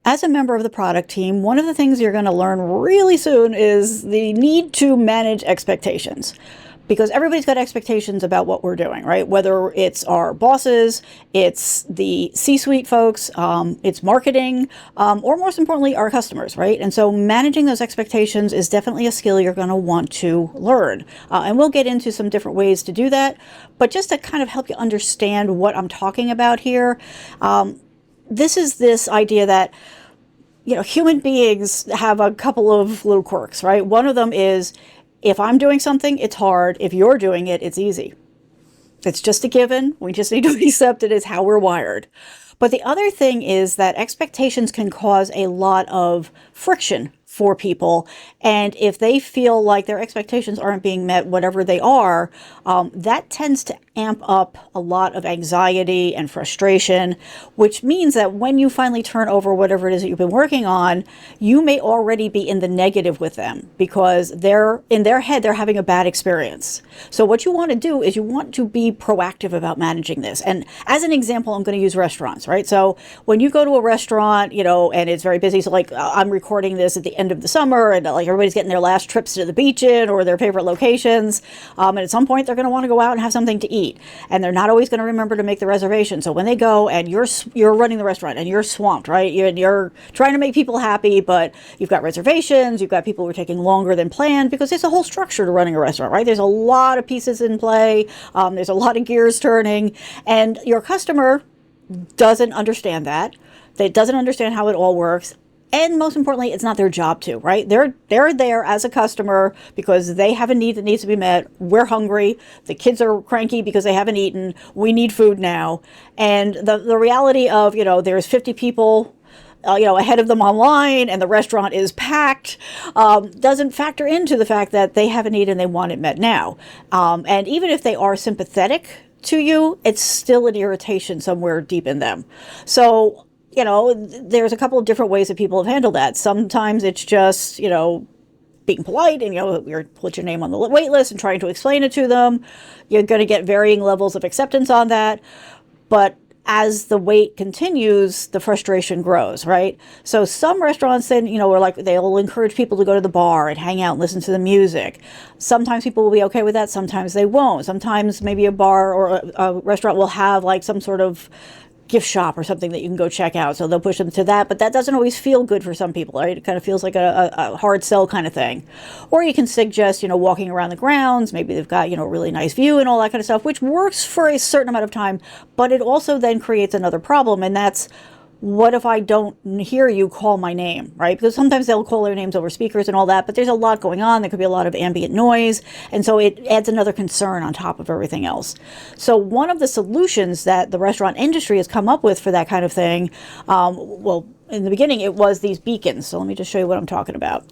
as a member of the product team, one of the things you're going to learn really soon is the need to manage expectations. Because everybody's got expectations about what we're doing, right? Whether it's our bosses, it's the C-suite folks, it's marketing, or most importantly, our customers, right? And so managing those expectations is definitely a skill you're going to want to learn. And we'll get into some different ways to do that. But just to kind of help you understand what I'm talking about here, this is this idea that human beings have a couple of little quirks, right? One of them is, if I'm doing something, it's hard. If you're doing it, it's easy. It's just a given. We just need to accept it as how we're wired. But the other thing is that expectations can cause a lot of friction for people. And if they feel like their expectations aren't being met, whatever they are, that tends to amp up a lot of anxiety and frustration, which means that when you finally turn over whatever it is that you've been working on, you may already be in the negative with them because in their head, they're having a bad experience. So what you want to do is you want to be proactive about managing this. And as an example, I'm going to use restaurants, right? So when you go to a restaurant, and it's very busy, so like I'm recording this at the end of the summer and like everybody's getting their last trips to the beach in or their favorite locations. And at some point they're going to want to go out and have something to eat. And they're not always going to remember to make the reservation. So when they go and you're running the restaurant and you're swamped, right? You're trying to make people happy, but you've got reservations, you've got people who are taking longer than planned because there's a whole structure to running a restaurant, right? There's a lot of pieces in play. There's a lot of gears turning, and your customer doesn't understand that. They doesn't understand how it all works. And most importantly, it's not their job to, right? They're there as a customer because they have a need that needs to be met. We're hungry. The kids are cranky because they haven't eaten. We need food now. And the reality of, there's 50 people ahead of them online and the restaurant is packed, doesn't factor into the fact that they have a need and they want it met now. And even if they are sympathetic to you, it's still an irritation somewhere deep in them. So, there's a couple of different ways that people have handled that. Sometimes it's just, being polite and, you put your name on the wait list and trying to explain it to them. You're going to get varying levels of acceptance on that. But as the wait continues, the frustration grows, right? So some restaurants then, are like, they'll encourage people to go to the bar and hang out and listen to the music. Sometimes people will be okay with that. Sometimes they won't. Sometimes maybe a bar or a restaurant will have like some sort of gift shop or something that you can go check out. So they'll push them to that, but that doesn't always feel good for some people, right? It kind of feels like a hard sell kind of thing. Or you can suggest, walking around the grounds, maybe they've got, a really nice view and all that kind of stuff, which works for a certain amount of time, but it also then creates another problem, and that's, what if I don't hear you call my name, right? Because sometimes they'll call their names over speakers and all that, but there's a lot going on. There could be a lot of ambient noise. And so it adds another concern on top of everything else. So one of the solutions that the restaurant industry has come up with for that kind of thing, in the beginning, it was these beacons. So let me just show you what I'm talking about.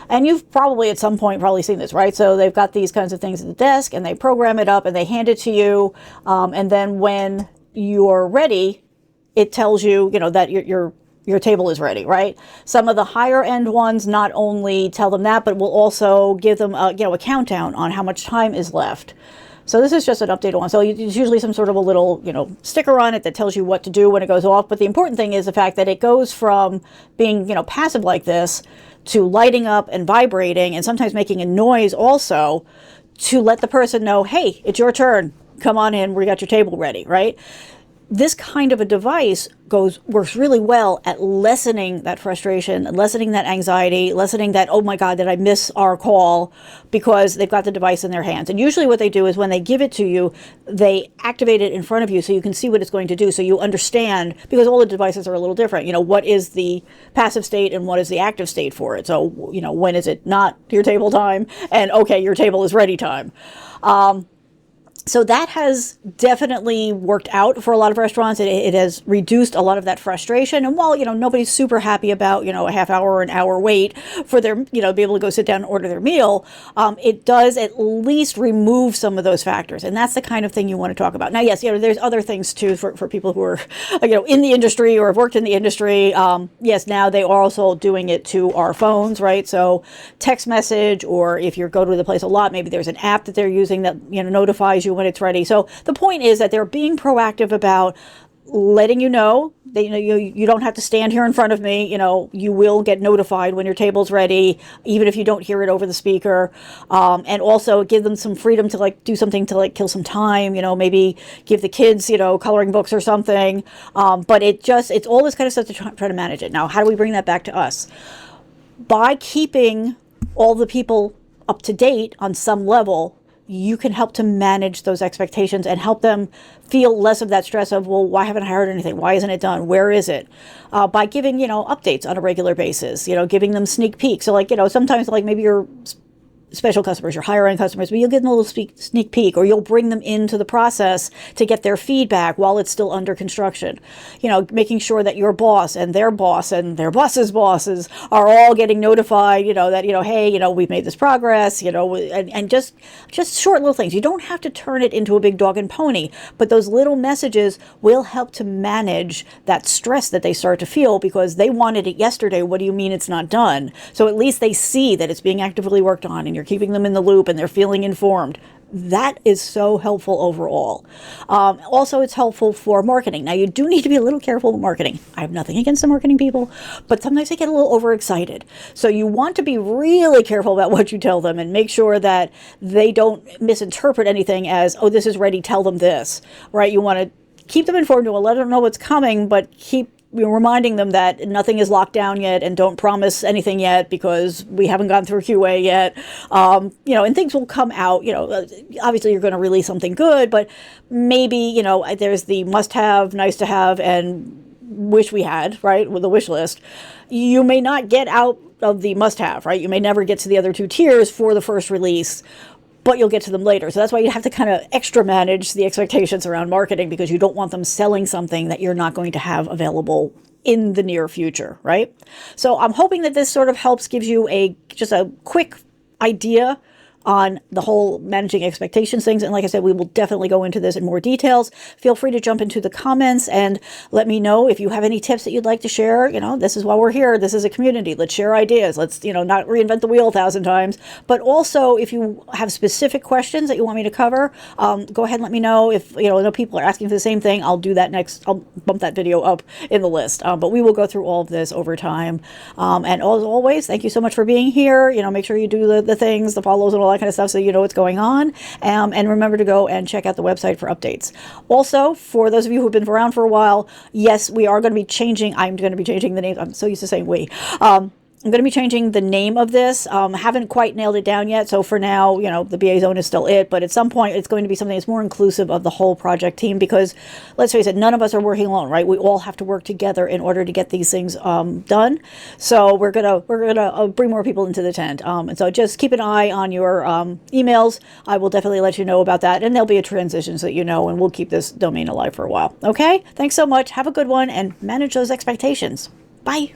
And you've probably at some point seen this, right? So they've got these kinds of things at the desk and they program it up and they hand it to you. And then when you're ready, it tells you, that your table is ready, right? Some of the higher end ones not only tell them that, but will also give them a countdown on how much time is left. So this is just an updated one. So there's usually some sort of a little, sticker on it that tells you what to do when it goes off. But the important thing is the fact that it goes from being, passive like this to lighting up and vibrating and sometimes making a noise also to let the person know, hey, it's your turn. Come on in. We got your table ready, right? This kind of a device works really well at lessening that frustration, lessening that anxiety, lessening that, oh my God, did I miss our call, because they've got the device in their hands. And usually what they do is when they give it to you, they activate it in front of you so you can see what it's going to do, so you understand, because all the devices are a little different. What is the passive state and what is the active state for it? So, when is it not your table time and okay, your table is ready time? So that has definitely worked out for a lot of restaurants. It has reduced a lot of that frustration. And while, nobody's super happy about, a half hour or an hour wait for their, be able to go sit down and order their meal, it does at least remove some of those factors. And that's the kind of thing you want to talk about. Now, yes, there's other things too for people who are, in the industry or have worked in the industry. Yes, now they are also doing it to our phones, right? So text message, or if you go to the place a lot, maybe there's an app that they're using that, notifies you when it's ready. So the point is that they're being proactive about letting you know that you don't have to stand here in front of me. You will get notified when your table's ready, even if you don't hear it over the speaker. And also give them some freedom to like do something to like kill some time. Maybe give the kids coloring books or something. But it's all this kind of stuff to try to manage it. Now, how do we bring that back to us? By keeping all the people up to date on some level, you can help to manage those expectations and help them feel less of that stress of, well, why haven't I heard anything? Why isn't it done? Where is it? By giving, updates on a regular basis, giving them sneak peeks. So like, sometimes like maybe you're special customers, your higher end customers, but you'll give them a little sneak peek, or you'll bring them into the process to get their feedback while it's still under construction. Making sure that your boss and their boss's bosses are all getting notified, that, hey, we've made this progress, and just short little things. You don't have to turn it into a big dog and pony, but those little messages will help to manage that stress that they start to feel because they wanted it yesterday. What do you mean it's not done? So at least they see that it's being actively worked on and you're keeping them in the loop and they're feeling informed. That is so helpful overall. Also, it's helpful for marketing. Now, you do need to be a little careful with marketing. I have nothing against the marketing people, but sometimes they get a little overexcited. So you want to be really careful about what you tell them and make sure that they don't misinterpret anything as, oh, this is ready, tell them this, right? You want to keep them informed, and let them know what's coming, but keep reminding them that nothing is locked down yet and don't promise anything yet because we haven't gone through QA yet. And things will come out. Obviously you're going to release something good, but maybe, there's the must have, nice to have, and wish we had, right, with the wish list. You may not get out of the must have, right? You may never get to the other two tiers for the first release, but you'll get to them later. So that's why you have to kind of extra manage the expectations around marketing, because you don't want them selling something that you're not going to have available in the near future, right? So I'm hoping that this sort of helps, gives you just a quick idea on the whole managing expectations things. And like I said, we will definitely go into this in more details. Feel free to jump into the comments and let me know if you have any tips that you'd like to share. This is why we're here. This is a community. Let's share ideas. Let's, not reinvent the wheel 1,000 times. But also, if you have specific questions that you want me to cover, go ahead and let me know. If, I know people are asking for the same thing, I'll do that next. I'll bump that video up in the list. But we will go through all of this over time. And as always, thank you so much for being here. Make sure you do the things, the follows and all that kind of stuff so you know what's going on. And remember to go and check out the website for updates. Also, for those of you who've been around for a while, yes, we are going to be changing. I'm going to be changing the name. I'm so used to saying we. I'm going to be changing the name of this. Haven't quite nailed it down yet. So for now, the BA Zone is still it. But at some point, it's going to be something that's more inclusive of the whole project team, because let's face it, none of us are working alone, right? We all have to work together in order to get these things done. So we're gonna bring more people into the tent. And so just keep an eye on your emails. I will definitely let you know about that. And there'll be a transition so that and we'll keep this domain alive for a while. Okay? Thanks so much. Have a good one and manage those expectations. Bye.